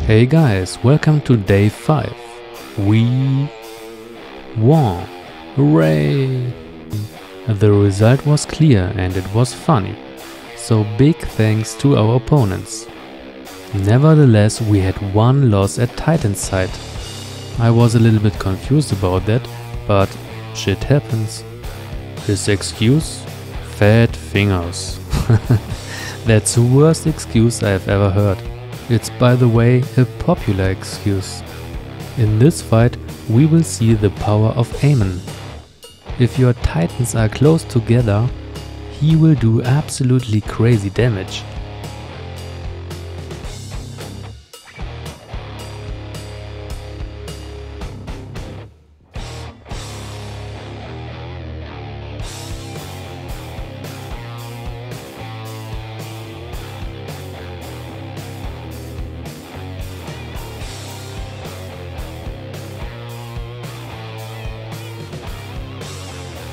Hey guys, welcome to day 5. We won! Hooray! The result was clear and it was funny, so big thanks to our opponents. Nevertheless, we had one loss at Titan's side. I was a little bit confused about that, but shit happens. His excuse? Fat fingers. That's the worst excuse I've ever heard. It's, by the way, a popular excuse. In this fight we will see the power of Aemon. If your titans are close together, he will do absolutely crazy damage.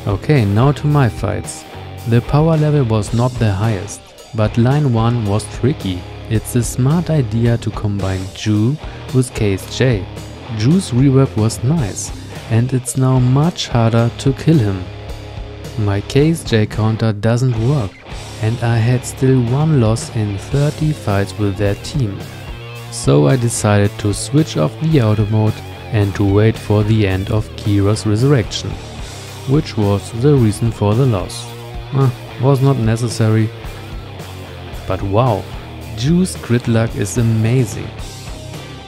Okay, now to my fights. The power level was not the highest, but line 1 was tricky. It's a smart idea to combine Ju with KSJ. Ju's rework was nice, and it's now much harder to kill him. My KSJ counter doesn't work, and I had still one loss in 30 fights with that team. So I decided to switch off the auto mode and to wait for the end of Kira's resurrection, which was the reason for the loss. Was not necessary. But wow, Ju's crit luck is amazing.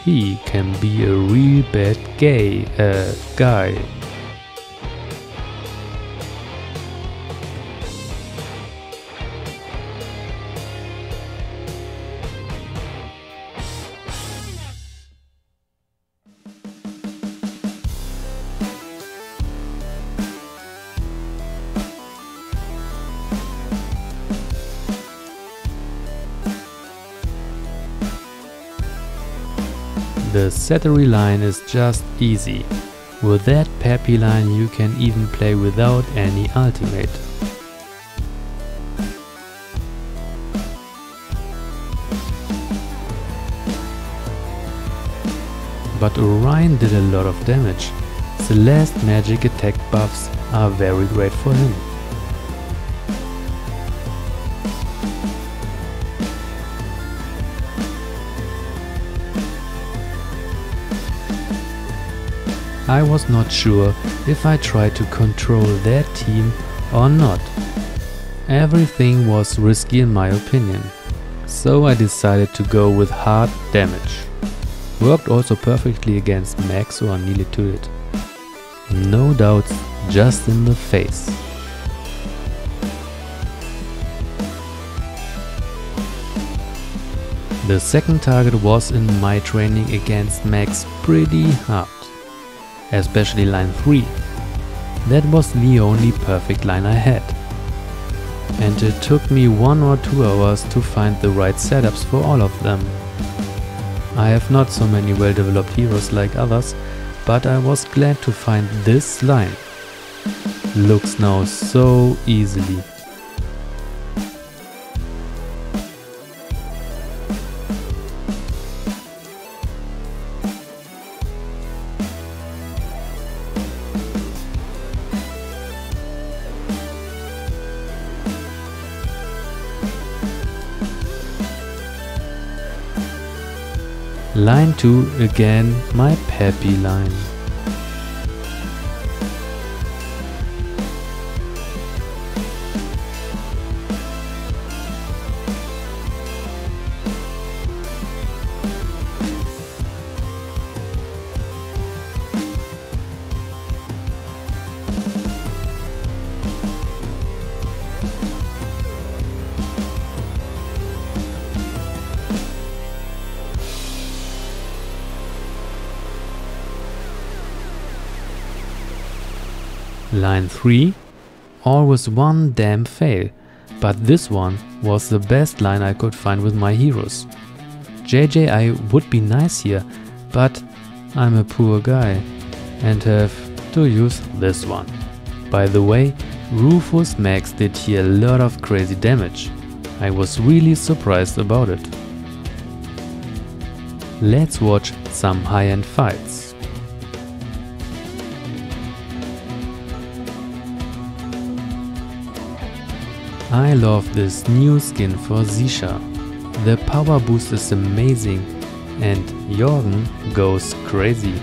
He can be a real bad guy. The Settery line is just easy. With that Peppy line you can even play without any ultimate. But Orion did a lot of damage. The last magic attack buffs are very great for him. I was not sure if I tried to control that team or not. Everything was risky in my opinion, so I decided to go with hard damage. Worked also perfectly against Max or nearly to it. No doubts, just in the face. The second target was in my training against Max pretty hard. Especially line 3. That was the only perfect line I had. And it took me 1 or 2 hours to find the right setups for all of them. I have not so many well-developed heroes like others, but I was glad to find this line. Looks now so easily. Line 2 again, my Peppy line. Line 3, always one damn fail, but this one was the best line I could find with my heroes. JJI would be nice here, but I'm a poor guy and have to use this one. By the way, Rufus Max did here a lot of crazy damage. I was really surprised about it. Let's watch some high-end fights. I love this new skin for Zisha. The power boost is amazing and Jorgen goes crazy.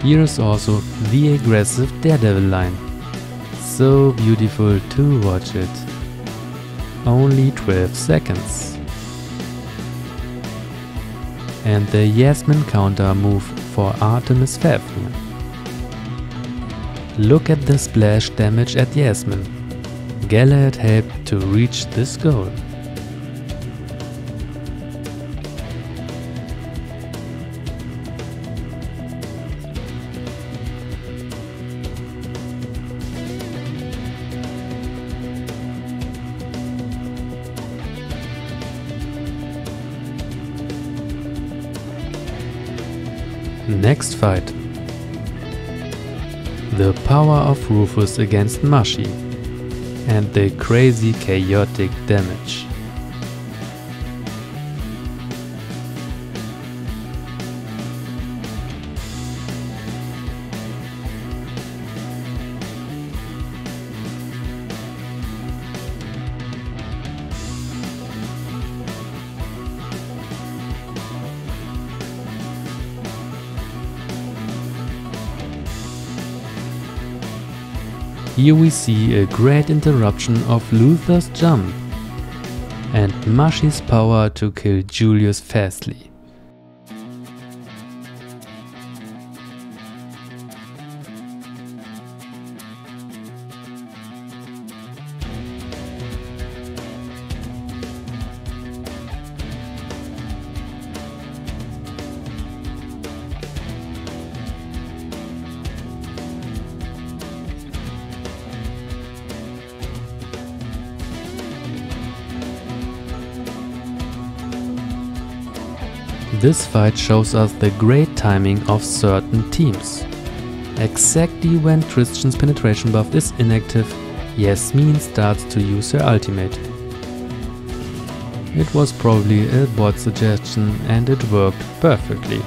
Here is also the aggressive Daredevil line. So beautiful to watch it. Only 12 seconds. And the Yasmin counter move for Artemis Fafnir. Look at the splash damage at Yasmin. Galahad helped to reach this goal. Next fight. The power of Rufus against Mashi and the crazy chaotic damage. Here we see a great interruption of Luther's jump and Mashi's power to kill Julius fastly. This fight shows us the great timing of certain teams. Exactly when Christian's penetration buff is inactive, Yasmin starts to use her ultimate. It was probably a bot suggestion and it worked perfectly.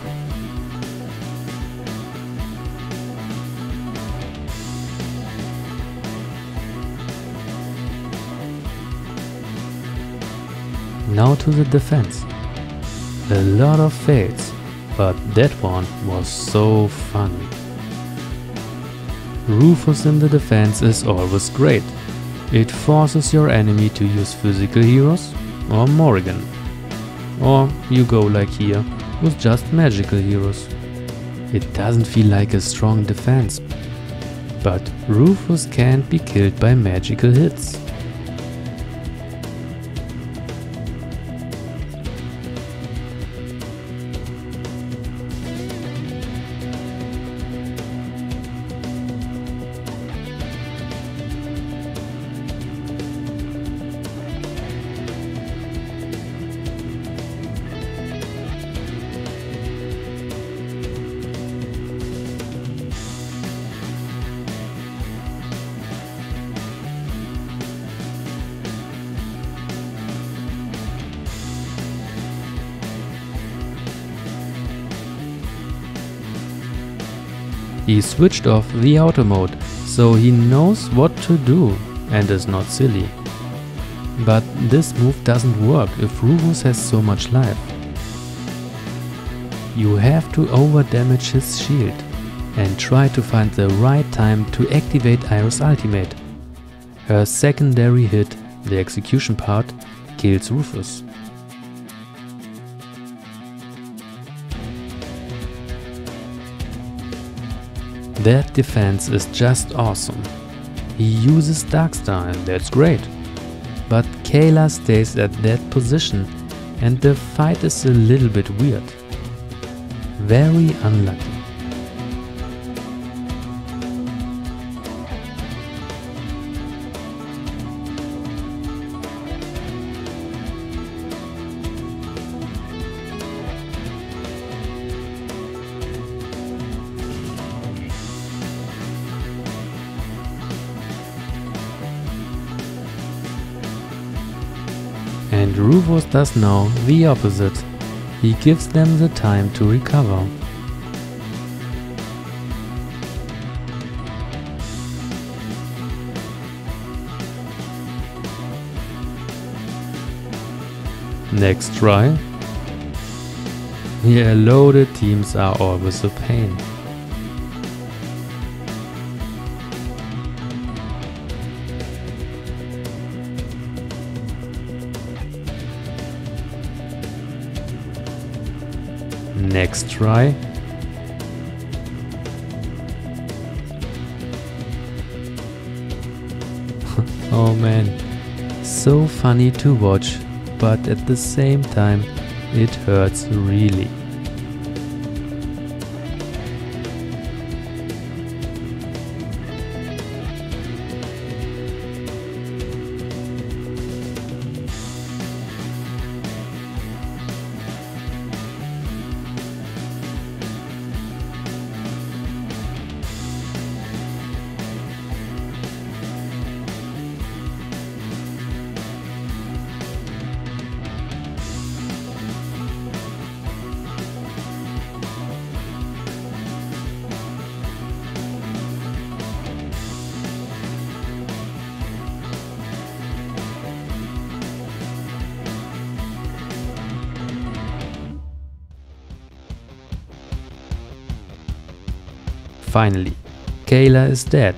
Now to the defense. A lot of fails, but that one was so funny. Rufus in the defense is always great. It forces your enemy to use physical heroes or Morrigan. Or you go like here, with just magical heroes. It doesn't feel like a strong defense, but Rufus can't be killed by magical hits. He switched off the auto mode, so he knows what to do and is not silly. But this move doesn't work if Rufus has so much life. You have to over-damage his shield and try to find the right time to activate Iris' ultimate. Her secondary hit, the execution part, kills Rufus. That defense is just awesome. He uses Darkstar and that's great. But Kayla stays at that position and the fight is a little bit weird. Very unlucky. And Rufus does now the opposite. He gives them the time to recover. Next try. Yeah, loaded teams are always a pain. Next try. Oh man, so funny to watch, but at the same time it hurts really. Finally, Kayla is dead.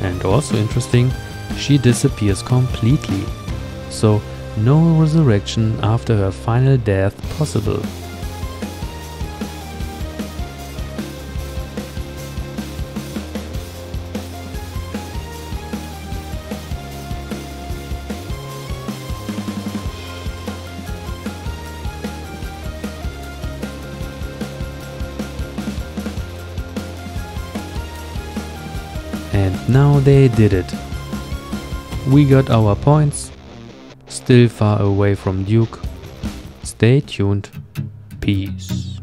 And also interesting, she disappears completely, so no resurrection after her final death possible. And now they did it. We got our points. Still far away from Duke. Stay tuned. Peace.